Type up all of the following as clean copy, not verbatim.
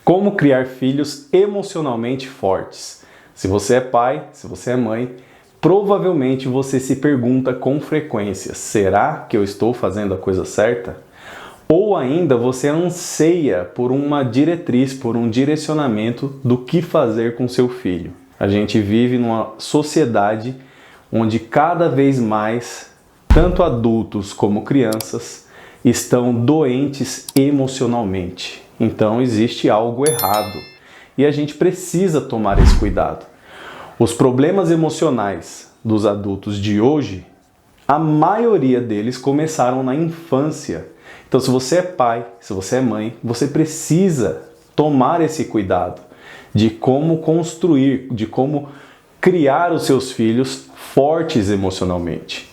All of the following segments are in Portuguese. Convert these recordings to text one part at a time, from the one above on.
Como criar filhos emocionalmente fortes. Se você é pai, se você é mãe, provavelmente você se pergunta com frequência: será que eu estou fazendo a coisa certa? Ou ainda você anseia por uma diretriz, por um direcionamento do que fazer com seu filho. A gente vive numa sociedade onde cada vez mais, tanto adultos como crianças, estão doentes emocionalmente. Então existe algo errado e a gente precisa tomar esse cuidado. Os problemas emocionais dos adultos de hoje, a maioria deles começaram na infância. Então, se você é pai, se você é mãe, você precisa tomar esse cuidado de como construir, de como criar os seus filhos fortes emocionalmente.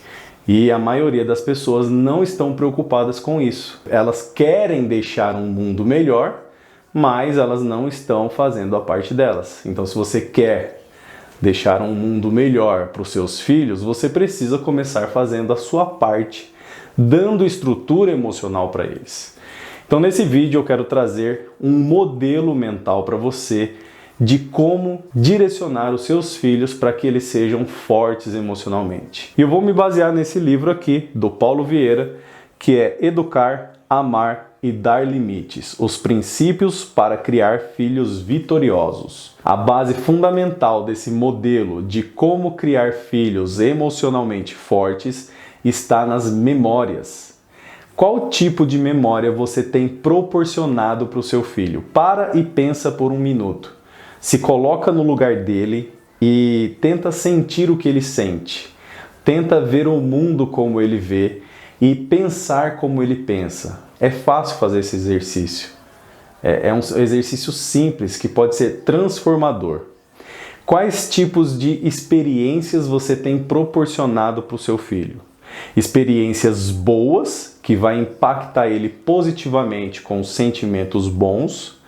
E a maioria das pessoas não estão preocupadas com isso. Elas querem deixar um mundo melhor, mas elas não estão fazendo a parte delas. Então, se você quer deixar um mundo melhor para os seus filhos, você precisa começar fazendo a sua parte, dando estrutura emocional para eles. Então, nesse vídeo eu quero trazer um modelo mental para você de como direcionar os seus filhos para que eles sejam fortes emocionalmente. E eu vou me basear nesse livro aqui, do Paulo Vieira, que é Educar, Amar e Dar Limites, os princípios para criar filhos vitoriosos. A base fundamental desse modelo de como criar filhos emocionalmente fortes está nas memórias. Qual tipo de memória você tem proporcionado para o seu filho? Para e pensa por um minuto. Se coloca no lugar dele e tenta sentir o que ele sente. Tenta ver o mundo como ele vê e pensar como ele pensa. É fácil fazer esse exercício. É um exercício simples que pode ser transformador. Quais tipos de experiências você tem proporcionado para o seu filho? Experiências boas, que vai impactar ele positivamente com sentimentos bons.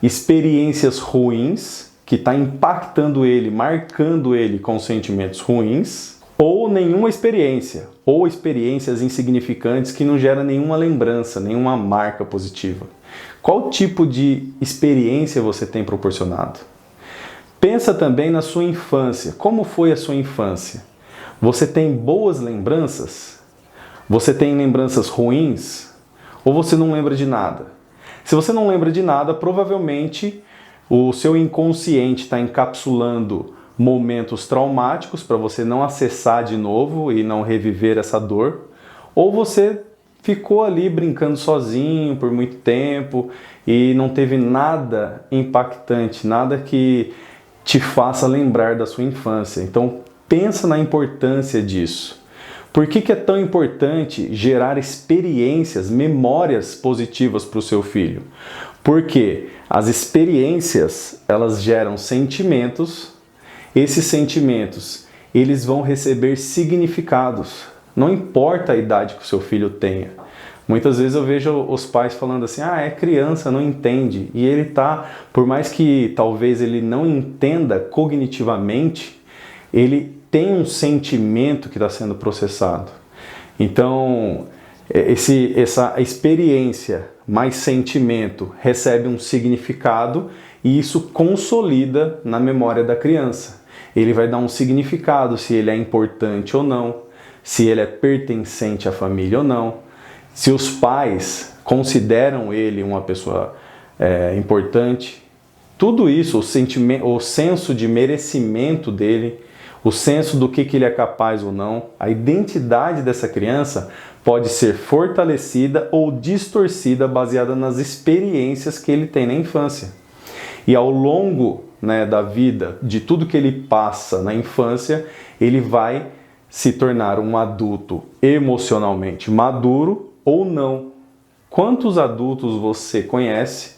Experiências ruins, que está impactando ele, marcando ele com sentimentos ruins. Ou nenhuma experiência, ou experiências insignificantes que não geram nenhuma lembrança, nenhuma marca positiva. Qual tipo de experiência você tem proporcionado? Pensa também na sua infância. Como foi a sua infância? Você tem boas lembranças? Você tem lembranças ruins? Ou você não lembra de nada? Se você não lembra de nada, provavelmente o seu inconsciente está encapsulando momentos traumáticos para você não acessar de novo e não reviver essa dor. Ou você ficou ali brincando sozinho por muito tempo e não teve nada impactante, nada que te faça lembrar da sua infância. Então pensa na importância disso. Por que é tão importante gerar experiências, memórias positivas para o seu filho? Porque as experiências, elas geram sentimentos. Esses sentimentos, eles vão receber significados. Não importa a idade que o seu filho tenha. Muitas vezes eu vejo os pais falando assim: é criança, não entende. E ele por mais que talvez ele não entenda cognitivamente, ele tem um sentimento que está sendo processado. Então, essa experiência mais sentimento recebe um significado e isso consolida na memória da criança. Ele vai dar um significado, se ele é importante ou não, se ele é pertencente à família ou não, se os pais consideram ele uma pessoa importante. Tudo isso, o senso de merecimento dele, o senso do que ele é capaz ou não, a identidade dessa criança pode ser fortalecida ou distorcida baseada nas experiências que ele tem na infância. E ao longo da vida, de tudo que ele passa na infância, ele vai se tornar um adulto emocionalmente maduro ou não. Quantos adultos você conhece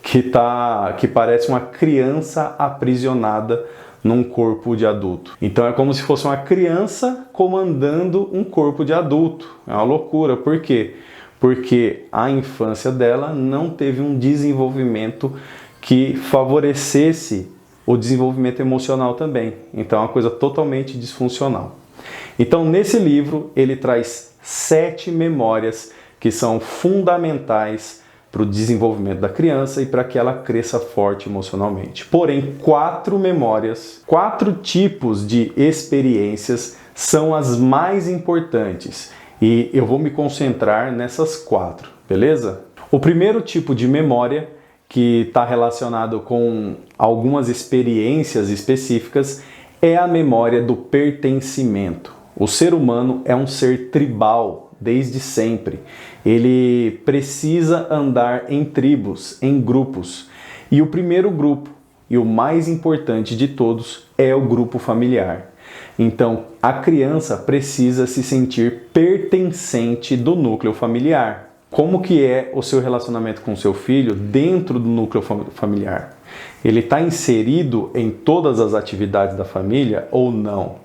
que parece uma criança aprisionada num corpo de adulto? Então é como se fosse uma criança comandando um corpo de adulto. É uma loucura. Por quê? Porque a infância dela não teve um desenvolvimento que favorecesse o desenvolvimento emocional também. Então é uma coisa totalmente disfuncional. Então nesse livro ele traz 7 memórias que são fundamentais para o desenvolvimento da criança e para que ela cresça forte emocionalmente. Porém, 4 memórias, 4 tipos de experiências são as mais importantes e eu vou me concentrar nessas 4, beleza? O primeiro tipo de memória, que está relacionado com algumas experiências específicas, é a memória do pertencimento. O ser humano é um ser tribal desde sempre. Ele precisa andar em tribos, em grupos. E o primeiro grupo, e o mais importante de todos, é o grupo familiar. Então, a criança precisa se sentir pertencente do núcleo familiar. Como que é o seu relacionamento com o seu filho dentro do núcleo familiar? Ele está inserido em todas as atividades da família ou não?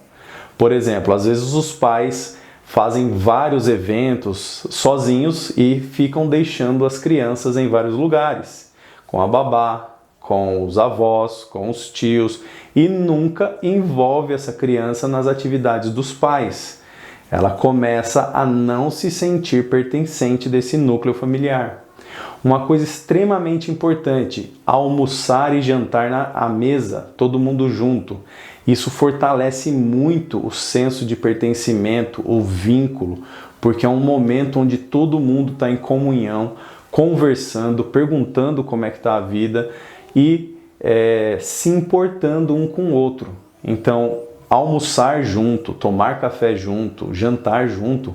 Por exemplo, às vezes os pais fazem vários eventos sozinhos e ficam deixando as crianças em vários lugares, com a babá, com os avós, com os tios, e nunca envolve essa criança nas atividades dos pais. Ela começa a não se sentir pertencente desse núcleo familiar. Uma coisa extremamente importante, almoçar e jantar à mesa, todo mundo junto. Isso fortalece muito o senso de pertencimento, o vínculo, porque é um momento onde todo mundo está em comunhão, conversando, perguntando como é que está a vida e se importando um com o outro. Então, almoçar junto, tomar café junto, jantar junto,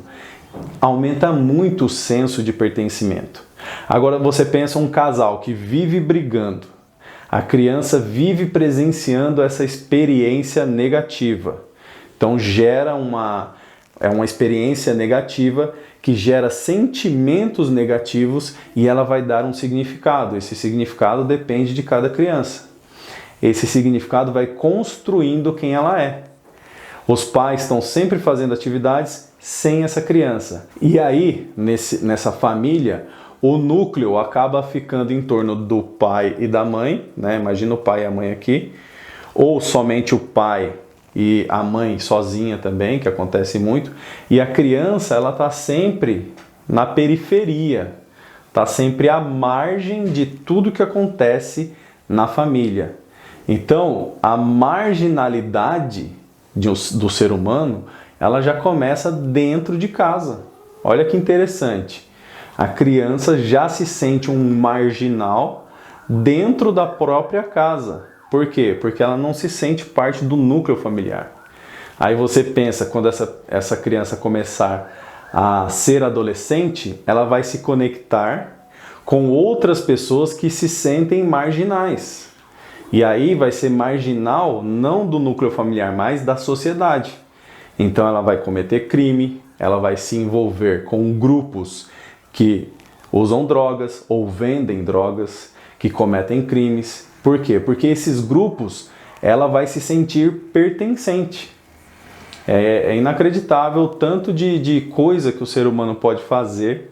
aumenta muito o senso de pertencimento. Agora você pensa um casal que vive brigando, a criança vive presenciando essa experiência negativa. Então gera uma experiência negativa que gera sentimentos negativos e ela vai dar um significado. Esse significado depende de cada criança. Esse significado vai construindo quem ela é. Os pais estão sempre fazendo atividades sem essa criança. E aí, nessa família, o núcleo acaba ficando em torno do pai e da mãe, né? Imagina o pai e a mãe aqui, ou somente o pai e a mãe sozinha também, que acontece muito, e a criança ela está sempre na periferia, está sempre à margem de tudo que acontece na família. Então, a marginalidade do ser humano, ela já começa dentro de casa. Olha que interessante. A criança já se sente um marginal dentro da própria casa. Por quê? Porque ela não se sente parte do núcleo familiar. Aí você pensa, quando essa criança começar a ser adolescente, ela vai se conectar com outras pessoas que se sentem marginais. E aí vai ser marginal não do núcleo familiar, mas da sociedade. Então ela vai cometer crime, ela vai se envolver com grupos que usam drogas ou vendem drogas, que cometem crimes. Por quê? Porque esses grupos, ela vai se sentir pertencente. É inacreditável o tanto de coisa que o ser humano pode fazer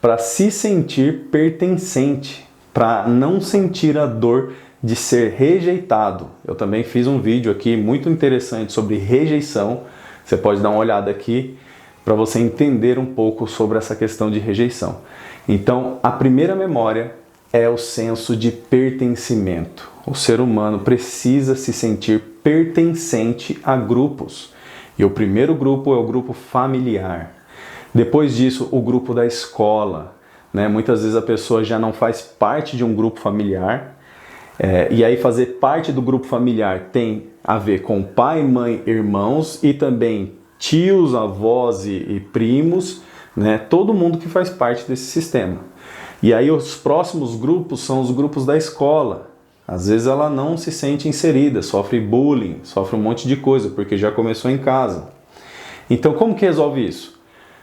para se sentir pertencente, para não sentir a dor de ser rejeitado. Eu também fiz um vídeo aqui muito interessante sobre rejeição. Você pode dar uma olhada aqui para você entender um pouco sobre essa questão de rejeição. Então, a primeira memória é o senso de pertencimento. O ser humano precisa se sentir pertencente a grupos. E o primeiro grupo é o grupo familiar. Depois disso, o grupo da escola, né? Muitas vezes a pessoa já não faz parte de um grupo familiar. E aí fazer parte do grupo familiar tem a ver com pai, mãe, irmãos e também tios, avós e primos, né? Todo mundo que faz parte desse sistema. E aí os próximos grupos são os grupos da escola. Às vezes ela não se sente inserida, sofre bullying, sofre um monte de coisa, porque já começou em casa. Então como que resolve isso?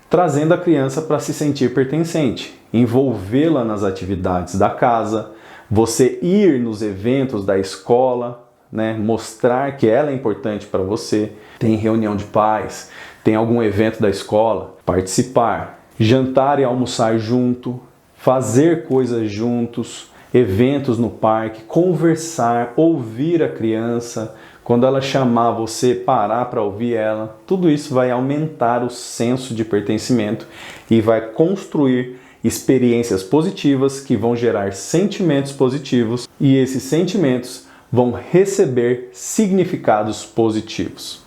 Trazendo a criança para se sentir pertencente, envolvê-la nas atividades da casa, você ir nos eventos da escola, né? Mostrar que ela é importante para você. Tem reunião de pais, tem algum evento da escola, participar, jantar e almoçar junto, fazer coisas juntos, eventos no parque, conversar, ouvir a criança, quando ela chamar você, parar para ouvir ela. Tudo isso vai aumentar o senso de pertencimento e vai construir experiências positivas que vão gerar sentimentos positivos e esses sentimentos vão receber significados positivos.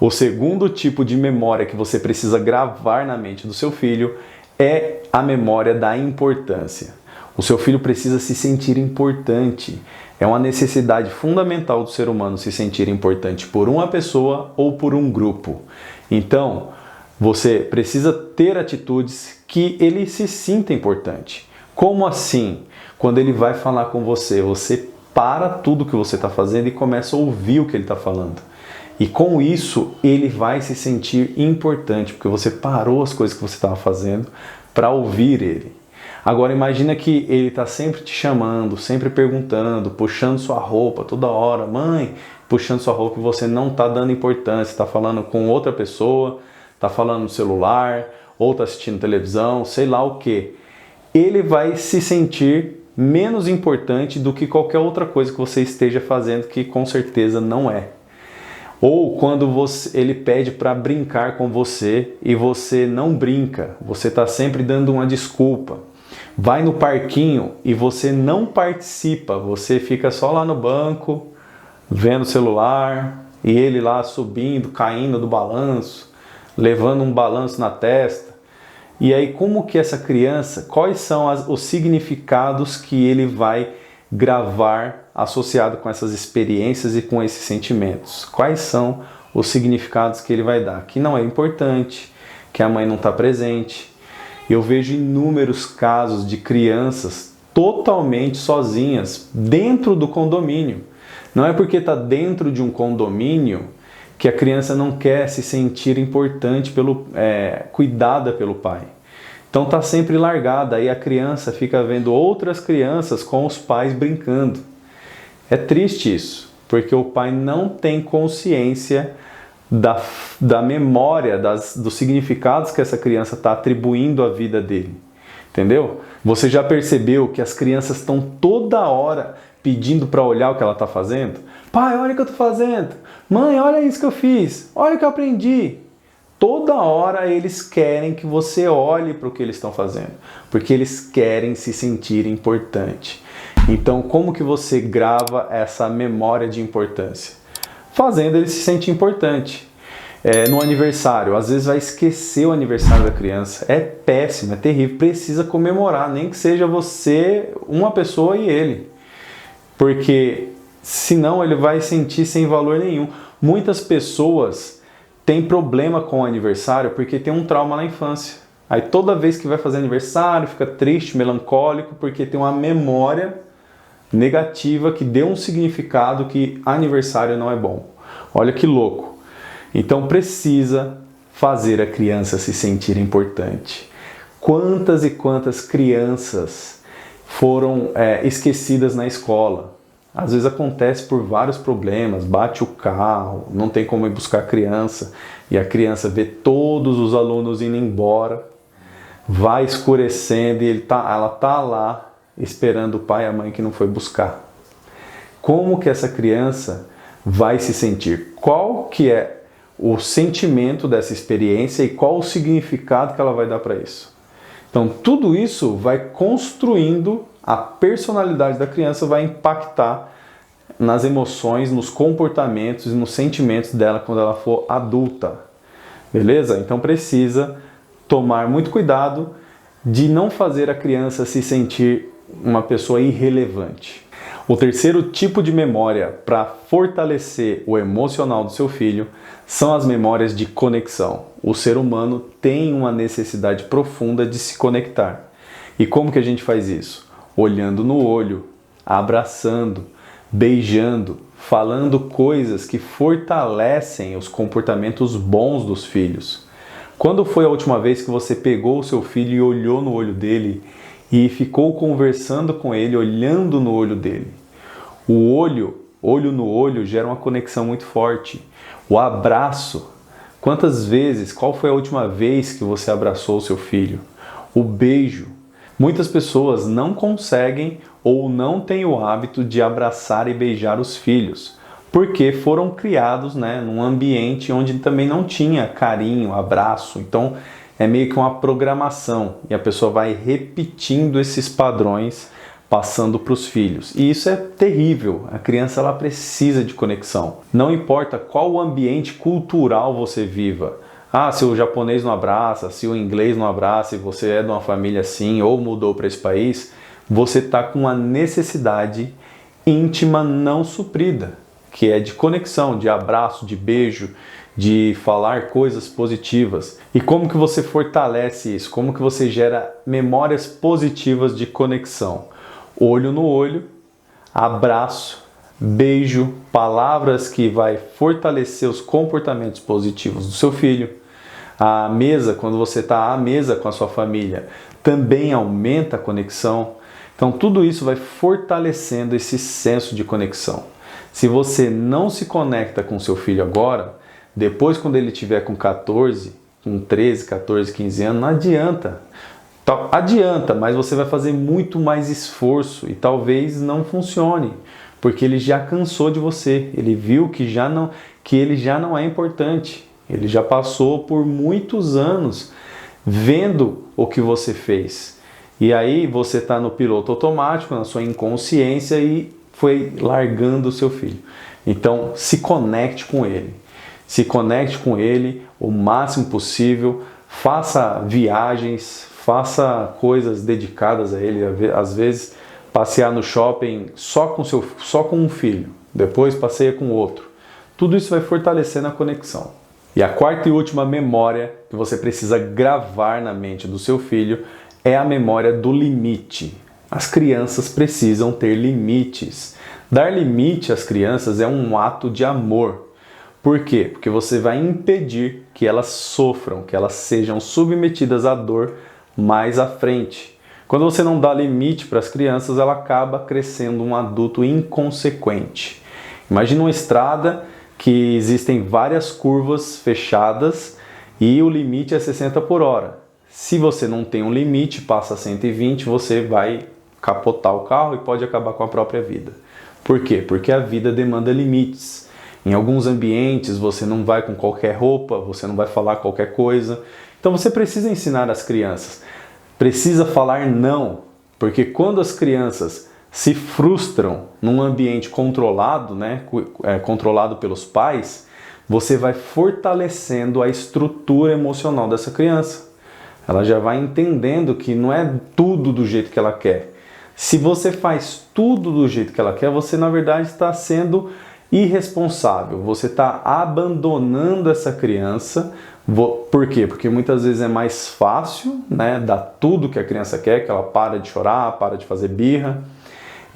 O segundo tipo de memória que você precisa gravar na mente do seu filho é a memória da importância. O seu filho precisa se sentir importante. É uma necessidade fundamental do ser humano se sentir importante por uma pessoa ou por um grupo. Então, você precisa ter atitudes que ele se sinta importante. Como assim? Quando ele vai falar com você, você para tudo que você está fazendo e começa a ouvir o que ele está falando. E com isso, ele vai se sentir importante, porque você parou as coisas que você estava fazendo para ouvir ele. Agora imagina que ele está sempre te chamando, sempre perguntando, puxando sua roupa toda hora. Mãe, puxando sua roupa e você não está dando importância, está falando com outra pessoa, está falando no celular, ou está assistindo televisão, sei lá o que. Ele vai se sentir menos importante do que qualquer outra coisa que você esteja fazendo, que com certeza não é. Ou quando ele pede para brincar com você e você não brinca, você está sempre dando uma desculpa. Vai no parquinho e você não participa, você fica só lá no banco, vendo o celular, e ele lá subindo, caindo do balanço, levando um balanço na testa. E aí como que essa criança, quais são os significados que ele vai gravar associado com essas experiências e com esses sentimentos? Quais são os significados que ele vai dar? Que não é importante, que a mãe não está presente. Eu vejo inúmeros casos de crianças totalmente sozinhas dentro do condomínio. Não é porque está dentro de um condomínio que a criança não quer se sentir importante, cuidada pelo pai. Então está sempre largada, aí a criança fica vendo outras crianças com os pais brincando. É triste isso, porque o pai não tem consciência da memória, dos significados que essa criança está atribuindo à vida dele. Entendeu? Você já percebeu que as crianças estão toda hora pedindo para olhar o que ela está fazendo? Pai, olha o que eu estou fazendo. Mãe, olha isso que eu fiz. Olha o que eu aprendi. Toda hora eles querem que você olhe para o que eles estão fazendo, porque eles querem se sentir importante. Então, como que você grava essa memória de importância? Fazendo ele se sentir importante. No aniversário, às vezes vai esquecer o aniversário da criança. É péssimo, é terrível. Precisa comemorar, nem que seja você, uma pessoa e ele. Porque senão ele vai sentir sem valor nenhum. Muitas pessoas têm problema com o aniversário porque tem um trauma na infância. Aí toda vez que vai fazer aniversário fica triste, melancólico, porque tem uma memória negativa que deu um significado que aniversário não é bom. Olha que louco. Então precisa fazer a criança se sentir importante. Quantas e quantas crianças foram esquecidas na escola? Às vezes acontece por vários problemas, bate o carro, não tem como ir buscar a criança, e a criança vê todos os alunos indo embora, vai escurecendo e ela está lá esperando o pai e a mãe que não foi buscar. Como que essa criança vai se sentir? Qual que é o sentimento dessa experiência e qual o significado que ela vai dar para isso? Então tudo isso vai construindo a personalidade da criança, vai impactar nas emoções, nos comportamentos e nos sentimentos dela quando ela for adulta. Beleza? Então precisa tomar muito cuidado de não fazer a criança se sentir uma pessoa irrelevante. O terceiro tipo de memória para fortalecer o emocional do seu filho são as memórias de conexão. O ser humano tem uma necessidade profunda de se conectar. E como que a gente faz isso? Olhando no olho, abraçando, beijando, falando coisas que fortalecem os comportamentos bons dos filhos. Quando foi a última vez que você pegou o seu filho e olhou no olho dele e ficou conversando com ele, olhando no olho dele? O olho no olho, gera uma conexão muito forte. O abraço. Quantas vezes, qual foi a última vez que você abraçou o seu filho? O beijo. Muitas pessoas não conseguem ou não têm o hábito de abraçar e beijar os filhos, porque foram criados num ambiente onde também não tinha carinho, abraço. Então é meio que uma programação e a pessoa vai repetindo esses padrões, passando para os filhos. E isso é terrível. A criança ela precisa de conexão. Não importa qual ambiente cultural você viva. Se o japonês não abraça, se o inglês não abraça, e você é de uma família assim ou mudou para esse país, você está com uma necessidade íntima não suprida, que é de conexão, de abraço, de beijo, de falar coisas positivas. E como que você fortalece isso? Como que você gera memórias positivas de conexão? Olho no olho, abraço, beijo, palavras que vai fortalecer os comportamentos positivos do seu filho. A mesa, quando você está à mesa com a sua família, também aumenta a conexão. Então tudo isso vai fortalecendo esse senso de conexão. Se você não se conecta com seu filho agora, depois quando ele tiver com 14, com 13, 14, 15 anos, não adianta. Adianta, mas você vai fazer muito mais esforço e talvez não funcione, porque ele já cansou de você, ele viu que ele já não é importante, ele já passou por muitos anos vendo o que você fez. E aí você está no piloto automático, na sua inconsciência e foi largando o seu filho. Então se conecte com ele. Se conecte com ele o máximo possível, faça viagens, faça coisas dedicadas a ele. Às vezes passear no shopping só com um filho, depois passeia com outro. Tudo isso vai fortalecendo a conexão. E a quarta e última memória que você precisa gravar na mente do seu filho é a memória do limite. As crianças precisam ter limites. Dar limite às crianças é um ato de amor. Por quê? Porque você vai impedir que elas sofram, que elas sejam submetidas à dor mais à frente. Quando você não dá limite para as crianças, ela acaba crescendo um adulto inconsequente. Imagina uma estrada que existem várias curvas fechadas e o limite é 60 por hora. Se você não tem um limite, passa 120, você vai capotar o carro e pode acabar com a própria vida. Por quê? Porque a vida demanda limites. Em alguns ambientes você não vai com qualquer roupa, você não vai falar qualquer coisa. Então você precisa ensinar as crianças. Precisa falar não, porque quando as crianças se frustram num ambiente controlado, controlado pelos pais, você vai fortalecendo a estrutura emocional dessa criança. Ela já vai entendendo que não é tudo do jeito que ela quer. Se você faz tudo do jeito que ela quer, você na verdade está sendo irresponsável. Você está abandonando essa criança. Por quê? Porque muitas vezes é mais fácil, dar tudo que a criança quer, que ela para de chorar, para de fazer birra.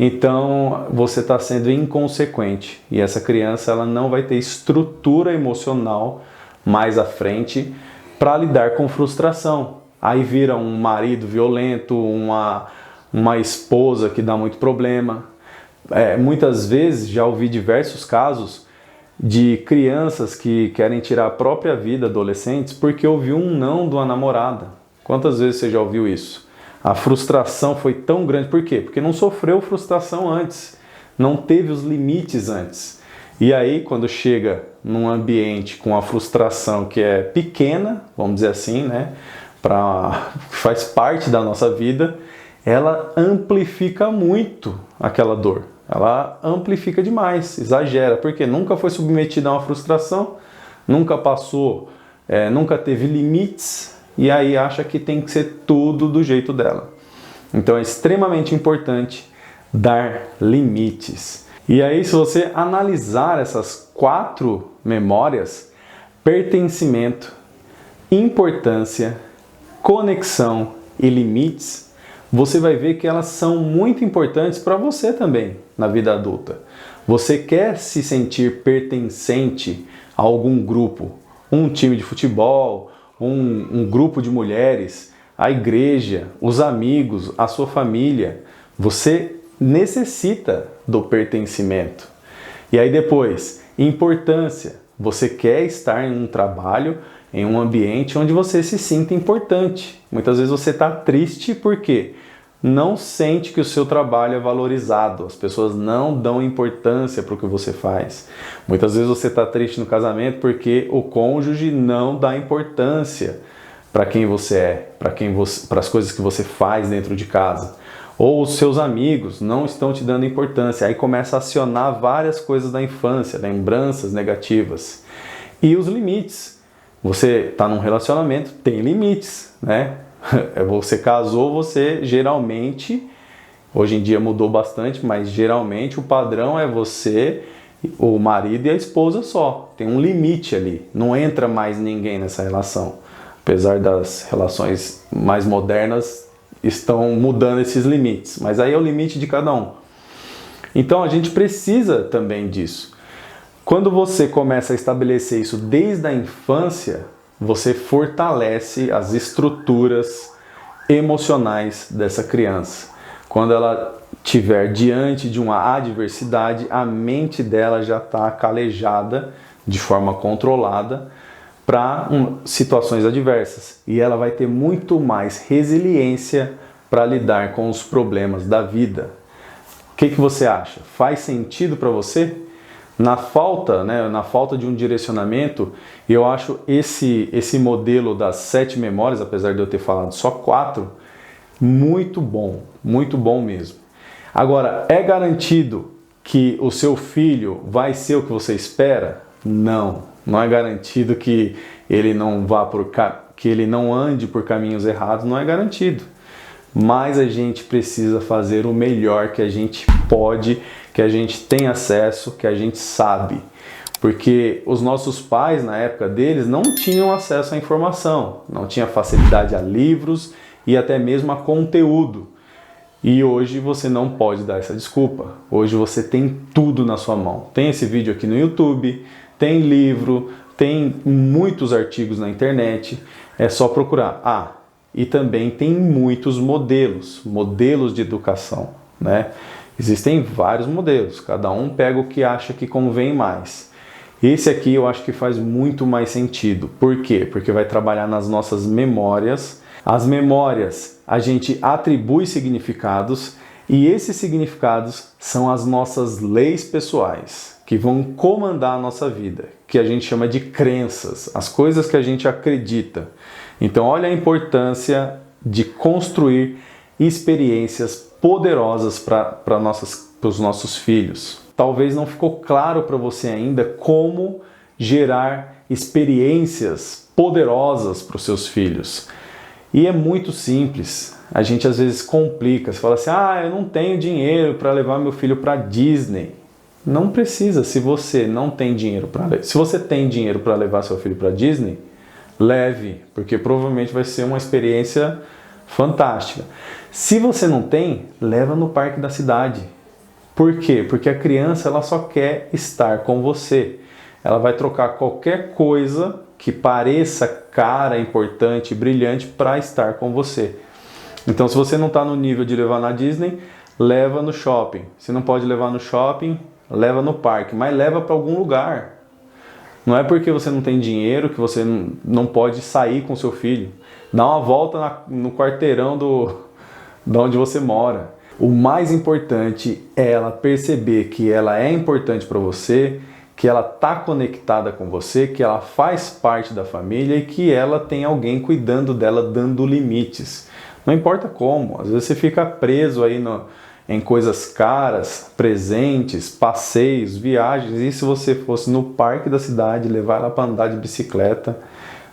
Então você está sendo inconsequente e essa criança ela não vai ter estrutura emocional mais à frente para lidar com frustração. Aí vira um marido violento, uma esposa que dá muito problema. Muitas vezes já ouvi diversos casos de crianças que querem tirar a própria vida, adolescentes, porque ouviu um não de uma namorada. Quantas vezes você já ouviu isso? A frustração foi tão grande. Por quê? Porque não sofreu frustração antes, não teve os limites antes. E aí, quando chega num ambiente com a frustração que é pequena, vamos dizer assim, faz parte da nossa vida, ela amplifica muito aquela dor. Ela amplifica demais, exagera, porque nunca foi submetida a uma frustração, nunca passou, nunca teve limites, e aí acha que tem que ser tudo do jeito dela. Então é extremamente importante dar limites. E aí, se você analisar essas 4 memórias, pertencimento, importância, conexão e limites, você vai ver que elas são muito importantes para você também na vida adulta. Você quer se sentir pertencente a algum grupo, um time de futebol, um grupo de mulheres, a igreja, os amigos, a sua família. Você necessita do pertencimento. E aí depois, importância. Você quer estar em um trabalho, em um ambiente onde você se sinta importante. Muitas vezes você está triste porque não sente que o seu trabalho é valorizado. As pessoas não dão importância para o que você faz. Muitas vezes você está triste no casamento porque o cônjuge não dá importância para quem você é, para as coisas que você faz dentro de casa. Ou os seus amigos não estão te dando importância. Aí começa a acionar várias coisas da infância, lembranças negativas. E os limites. Você está num relacionamento, tem limites, né? Você casou, você geralmente, hoje em dia mudou bastante, mas geralmente o padrão é você, o marido e a esposa só. Tem um limite ali, não entra mais ninguém nessa relação. Apesar das relações mais modernas estão mudando esses limites, mas aí é o limite de cada um. Então a gente precisa também disso. Quando você começa a estabelecer isso desde a infância, você fortalece as estruturas emocionais dessa criança. Quando ela estiver diante de uma adversidade, a mente dela já está calejada de forma controlada para situações adversas. E ela vai ter muito mais resiliência para lidar com os problemas da vida. O que você acha? Faz sentido para você? Na falta de um direcionamento, eu acho esse modelo das 7 memórias, apesar de eu ter falado só 4, muito bom mesmo. Agora, é garantido que o seu filho vai ser o que você espera? Não é garantido que ele que ele não ande por caminhos errados, não é garantido. Mas a gente precisa fazer o melhor que a gente pode, que a gente tem acesso, que a gente sabe. Porque os nossos pais, na época deles, não tinham acesso à informação, não tinha facilidade a livros e até mesmo a conteúdo. E hoje você não pode dar essa desculpa. Hoje você tem tudo na sua mão. Tem esse vídeo aqui no YouTube, tem livro, tem muitos artigos na internet, é só procurar. E também tem muitos modelos de educação, né? Existem vários modelos, cada um pega o que acha que convém mais. Esse aqui eu acho que faz muito mais sentido. Por quê? Porque vai trabalhar nas nossas memórias. As memórias a gente atribui significados e esses significados são as nossas leis pessoais que vão comandar a nossa vida, que a gente chama de crenças, as coisas que a gente acredita. Então olha a importância de construir experiências poderosas para os nossos filhos. Talvez não ficou claro para você ainda como gerar experiências poderosas para os seus filhos. E é muito simples. A gente às vezes complica. Você fala assim, eu não tenho dinheiro para levar meu filho para Disney. Não precisa. Se você não tem dinheiro se você tem dinheiro para levar seu filho para Disney, leve, porque provavelmente vai ser uma experiência fantástica. Se você não tem, leva no parque da cidade. Por quê? Porque a criança ela só quer estar com você. Ela vai trocar qualquer coisa que pareça cara, importante, brilhante para estar com você. Então, se você não está no nível de levar na Disney, leva no shopping. Se não pode levar no shopping, leva no parque, mas leva para algum lugar. Não é porque você não tem dinheiro que você não pode sair com seu filho. Dá uma volta no quarteirão de onde você mora. O mais importante é ela perceber que ela é importante para você, que ela está conectada com você, que ela faz parte da família e que ela tem alguém cuidando dela, dando limites. Não importa como, às vezes você fica preso aí em coisas caras, presentes, passeios, viagens. E se você fosse no parque da cidade, levar ela para andar de bicicleta,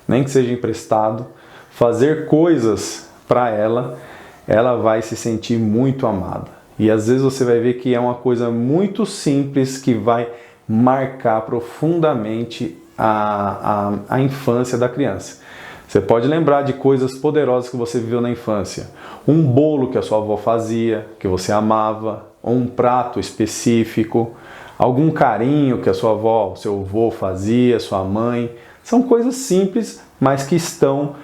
nem que seja emprestado, fazer coisas para ela, ela vai se sentir muito amada. E às vezes você vai ver que é uma coisa muito simples que vai marcar profundamente a infância da criança. Você pode lembrar de coisas poderosas que você viveu na infância. Um bolo que a sua avó fazia, que você amava, ou um prato específico, algum carinho que a sua avó, o seu avô fazia, sua mãe. São coisas simples, mas que estão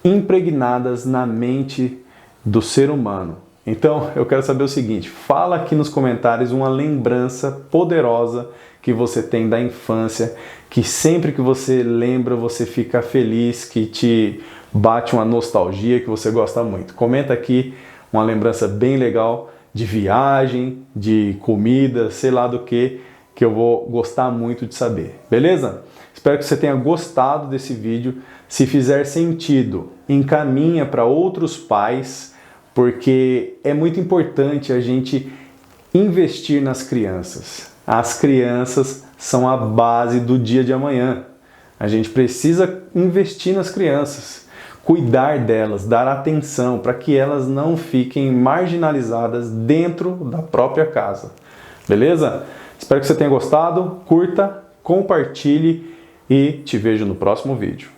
impregnadas na mente do ser humano. Então, eu quero saber o seguinte, fala aqui nos comentários uma lembrança poderosa que você tem da infância, que sempre que você lembra, você fica feliz, que te bate uma nostalgia, que você gosta muito. Comenta aqui uma lembrança bem legal de viagem, de comida, sei lá do que, que eu vou gostar muito de saber, beleza? Espero que você tenha gostado desse vídeo. Se fizer sentido, encaminha para outros pais, porque é muito importante a gente investir nas crianças. As crianças são a base do dia de amanhã. A gente precisa investir nas crianças, cuidar delas, dar atenção para que elas não fiquem marginalizadas dentro da própria casa. Beleza? Espero que você tenha gostado, curta, compartilhe e te vejo no próximo vídeo.